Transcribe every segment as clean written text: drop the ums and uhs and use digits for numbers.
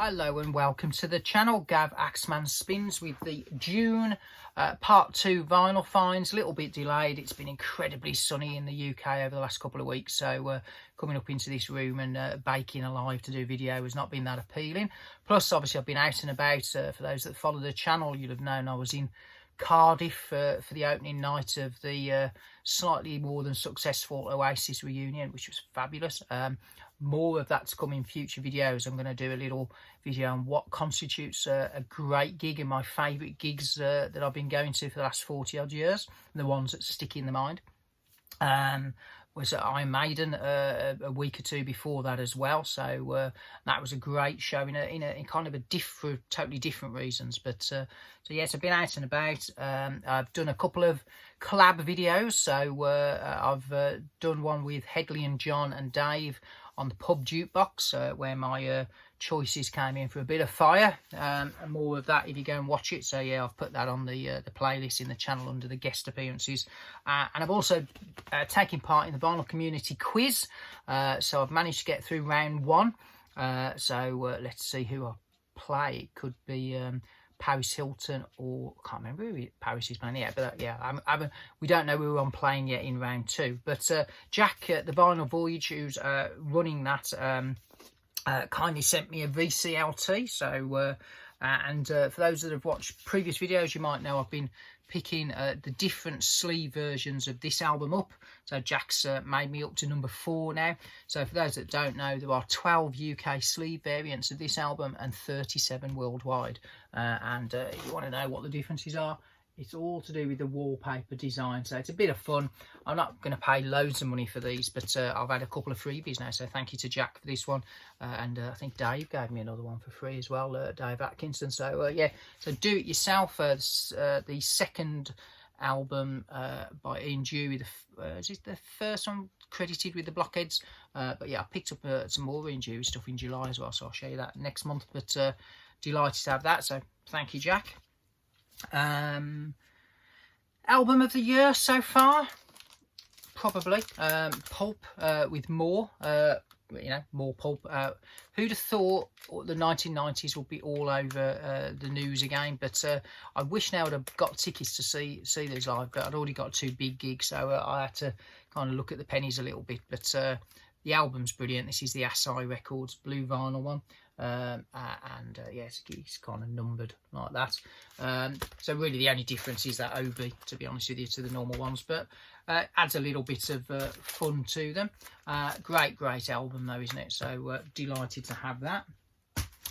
Hello and welcome to the channel. Gav Axeman Spins with the June part 2 vinyl finds. A little bit delayed. It's been incredibly sunny in the UK over the last couple of weeks, so coming up into this room and baking alive to do video has not been that appealing. Plus obviously I've been out and about. For those that follow the channel, you'll have known I was in Cardiff for the opening night of the slightly more than successful Oasis reunion, which was fabulous. More of that to come in future videos. I'm going to do a little video on what constitutes a great gig and my favourite gigs that I've been going to for the last 40 odd years, and the ones that stick in the mind. Was at Iron Maiden a week or two before that as well, so that was a great show in kind of a totally different reasons. But so yes, I've been out and about. I've done a couple of collab videos. So I've done one with Headley and John and Dave on the pub jukebox, where my choices came in for a bit of fire, and more of that if you go and watch it. So yeah, I've put that on the playlist in the channel under the guest appearances, and I've also taken part in the vinyl community quiz. So I've managed to get through round 1. So let's see who I play. It could be Paris Hilton, or I can't remember who Paris is playing yet, but we don't know who I'm playing yet in round 2. But Jack, the Vinyl Voyage, who's running that, kindly sent me a VCLT. So for those that have watched previous videos, you might know I've been picking the different sleeve versions of this album up. So Jack's made me up to number 4 now. So for those that don't know, there are 12 UK sleeve variants of this album and 37 worldwide. If you want to know what the differences are, it's all to do with the wallpaper design. So it's a bit of fun. I'm not going to pay loads of money for these, but I've had a couple of freebies now. So thank you to Jack for this one. And I think Dave gave me another one for free as well, Dave Atkinson. So yeah, so do it yourself. The second album by Ian Dewey. Is it the first one credited with the Blockheads? But yeah, I picked up some more Ian Dewey stuff in July as well. So I'll show you that next month. But delighted to have that. So thank you, Jack. Album of the year so far, probably Pulp with more, more Pulp. Who'd have thought the 1990s would be all over the news again? But I wish now I'd have got tickets to see these live, but I'd already got 2 big gigs, so I had to kind of look at the pennies a little bit. But the album's brilliant. This is the Asai Records blue vinyl one. Yes, it's kind of numbered like that. So really the only difference is that OB, to be honest with you, to the normal ones, but adds a little bit of fun to them. Great album though, isn't it? So delighted to have that.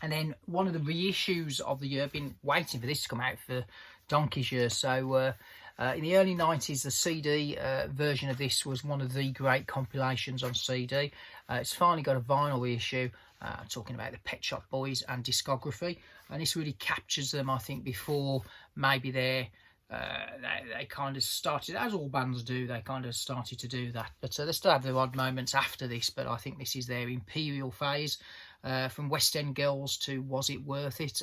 And then one of the reissues of the year, been waiting for this to come out for donkey's years. So in the early 90s, the CD version of this was one of the great compilations on CD. It's finally got a vinyl reissue. I'm talking about the Pet Shop Boys and discography, and this really captures them, I think, before maybe they kind of started, as all bands do, they kind of started to do that. But they still have their odd moments after this, but I think this is their imperial phase, from West End Girls to Was It Worth It.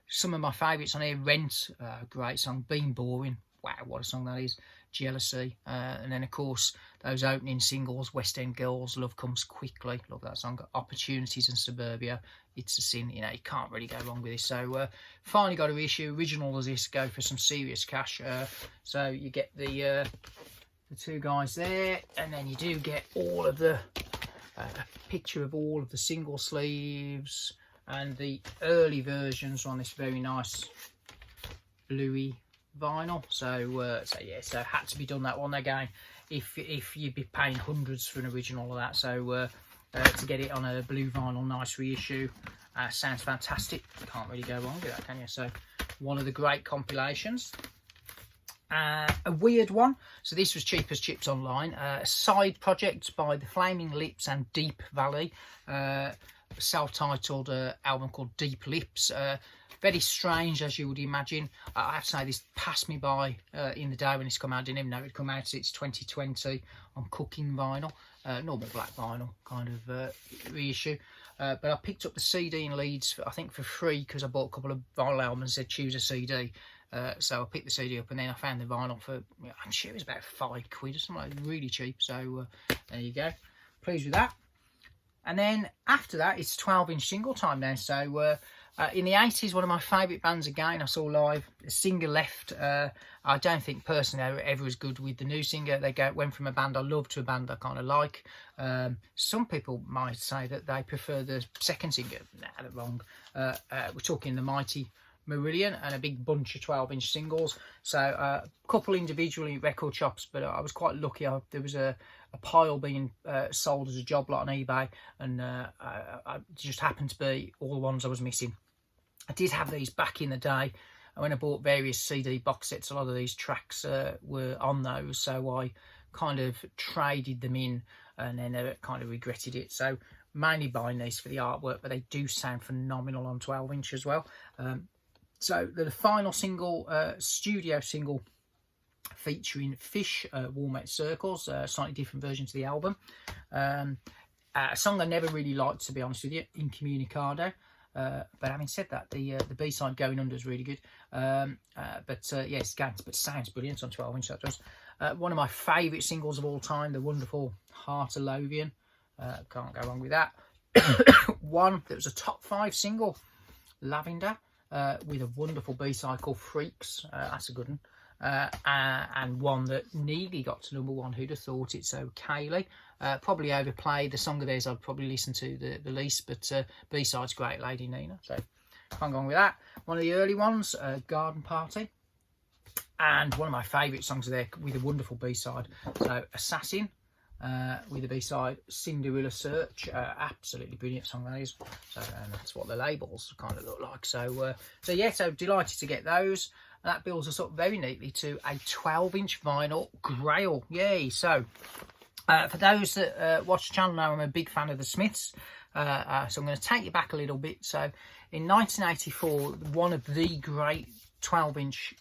Some of my favourites on here: Rent, great song; Been Boring, wow, what a song that is; Jealousy, and then of course those opening singles: West End Girls, Love Comes Quickly, love that song; Opportunities and Suburbia, It's a Sin. You can't really go wrong with this. So finally got a reissue. Original as this go for some serious cash. So you get the 2 guys there, and then you do get all of the picture of all of the single sleeves and the early versions on this very nice bluey vinyl. So yeah, so had to be done that one again. If you'd be paying hundreds for an original of that, so to get it on a blue vinyl, nice reissue, sounds fantastic. Can't really go wrong with that, can you? So one of the great compilations. A weird one. So this was cheap as chips online. A side project by the Flaming Lips and Deep Valley. Self-titled album called Deep Lips. Very strange, as you would imagine. I have to say, this passed me by in the day when it's come out. I didn't even know it'd come out. It's 2020 on cooking vinyl, normal black vinyl kind of reissue. But I picked up the CD in Leeds, I think for free, because I bought a couple of vinyl albums and said choose a CD. So I picked the CD up, and then I found the vinyl for, I'm sure it was about £5 or something, like really cheap. So there you go. Pleased with that. And then after that, it's 12-inch single time now. So in the 80s, one of my favourite bands again I saw live. The singer left. I don't think personally they were ever as good with the new singer. They went from a band I love to a band I kind of like. Some people might say that they prefer the second singer. Nah, they're wrong. We're talking the mighty Marillion and a big bunch of 12-inch singles. So a couple individually record shops, but I was quite lucky. There was a pile being sold as a job lot on eBay, and I just happened to be all the ones I was missing. I did have these back in the day, and when I bought various CD box sets, a lot of these tracks were on those, so I kind of traded them in, and then kind of regretted it. So mainly buying these for the artwork, but they do sound phenomenal on 12-inch as well. So the final single, studio single, featuring Fish, Warm Out Circles, slightly different version to the album. A song I never really liked, to be honest with you, Incommunicado. But having said that, the B-side Going Under is really good. Yes, but sounds brilliant on 12-inch, that does. One of my favourite singles of all time, the wonderful Heart of Lovian. Can't go wrong with that. One that was a top 5 single, Lavender, with a wonderful B-side called Freaks. That's a good one. And one that nearly got to #1. Who'd have thought it? So Kaylee, probably overplayed. The song of theirs I'd probably listen to the least, but B-side's great, Lady Nina. So can't go on with that. One of the early ones, Garden Party, and one of my favourite songs of there with a wonderful B-side. So Assassin, with a B-side, Cinderella Search. Absolutely brilliant song that is. So and that's what the labels kind of look like. So so delighted to get those. And that builds us up very neatly to a 12-inch vinyl Grail. Yay! So for those that watch the channel now, I'm a big fan of the Smiths. So I'm going to take you back a little bit. So in 1984, one of the great 12-inch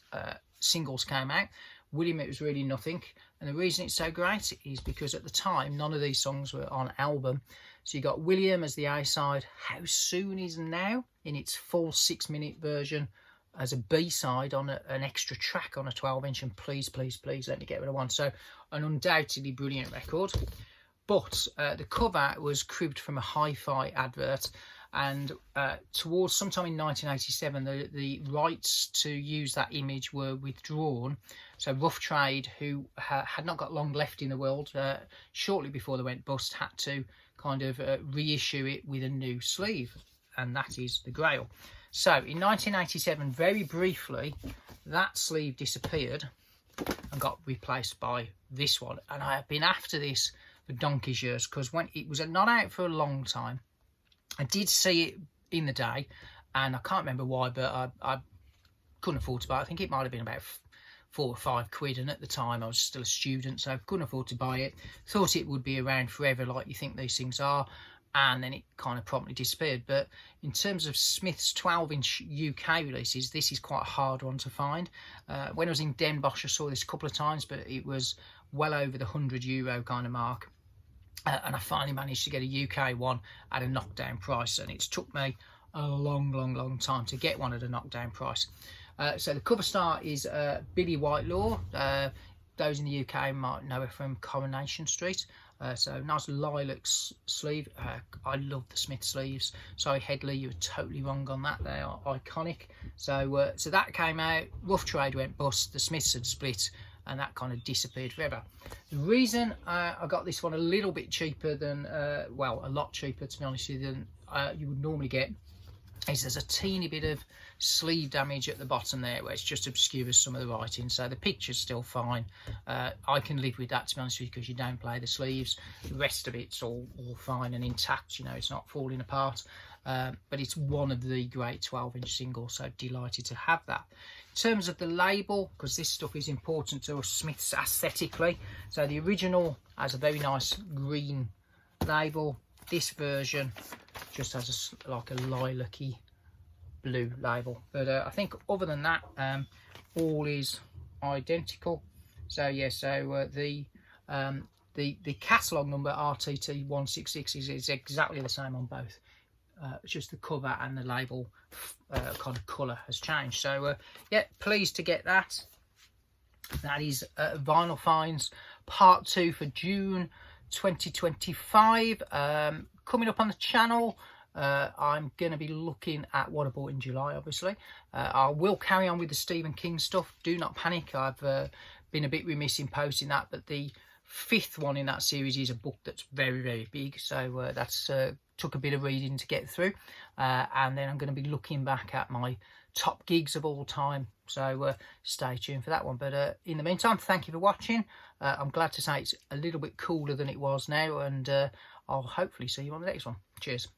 singles came out. William, It Was Really Nothing. And the reason it's so great is because at the time, none of these songs were on album. So you got William as the A-side, How Soon Is Now in its full 6-minute version as a B-side on an extra track on a 12-inch, and Please, Please, Please Let Me Get What I Want. So an undoubtedly brilliant record. But the cover was cribbed from a hi-fi advert, and towards sometime in 1987, the rights to use that image were withdrawn. So Rough Trade, who had not got long left in the world, shortly before they went bust, had to kind of reissue it with a new sleeve, and that is the Grail. So in 1987, very briefly, that sleeve disappeared and got replaced by this one. And I have been after this for donkey's years, because when it was not out for a long time, I did see it in the day, and I can't remember why, but I couldn't afford to buy it. I think it might have been about £4 or £5, and at the time I was still a student, so I couldn't afford to buy it. Thought it would be around forever, like you think these things are. And then it kind of promptly disappeared. But in terms of Smith's 12-inch UK releases, this is quite a hard one to find. When I was in Den Bosch, I saw this a couple of times, but it was well over the €100 kind of mark. And I finally managed to get a UK one at a knockdown price. And it's took me a long time to get one at a knockdown price. So the cover star is Billy Whitelaw. Those in the UK might know her from Coronation Street. So nice lilac sleeve. I love the Smith sleeves. Sorry, Headley, you were totally wrong on that. They are iconic. So so that came out. Rough Trade went bust. The Smiths had split, and that kind of disappeared forever. The reason I got this one a little bit cheaper than, well, a lot cheaper to be honest with you, than you would normally get, is there's a teeny bit of sleeve damage at the bottom there where it's just obscures some of the writing. So the picture's still fine. I can live with that, to be honest with you, because you don't play the sleeves. The rest of it's all fine and intact, you know, it's not falling apart. But it's one of the great 12-inch singles, so delighted to have that. In terms of the label, because this stuff is important to us Smiths aesthetically, so the original has a very nice green label. This version just has like a lilac-y blue label, but I think other than that, all is identical. So yeah, so the catalogue number RTT 166 is exactly the same on both. It's just the cover and the label kind of colour has changed. So yeah, pleased to get that. That is Vinyl Finds Part 2 for June 2025. coming up on the channel, I'm going to be looking at what I bought in July, obviously. I will carry on with the Stephen King stuff. Do not panic. I've been a bit remiss in posting that, but the 5th one in that series is a book that's very, very big. So that's took a bit of reading to get through. And then I'm going to be looking back at my top gigs of all time. So stay tuned for that one. But in the meantime, thank you for watching. I'm glad to say it's a little bit cooler than it was now. And I'll hopefully see you on the next one. Cheers.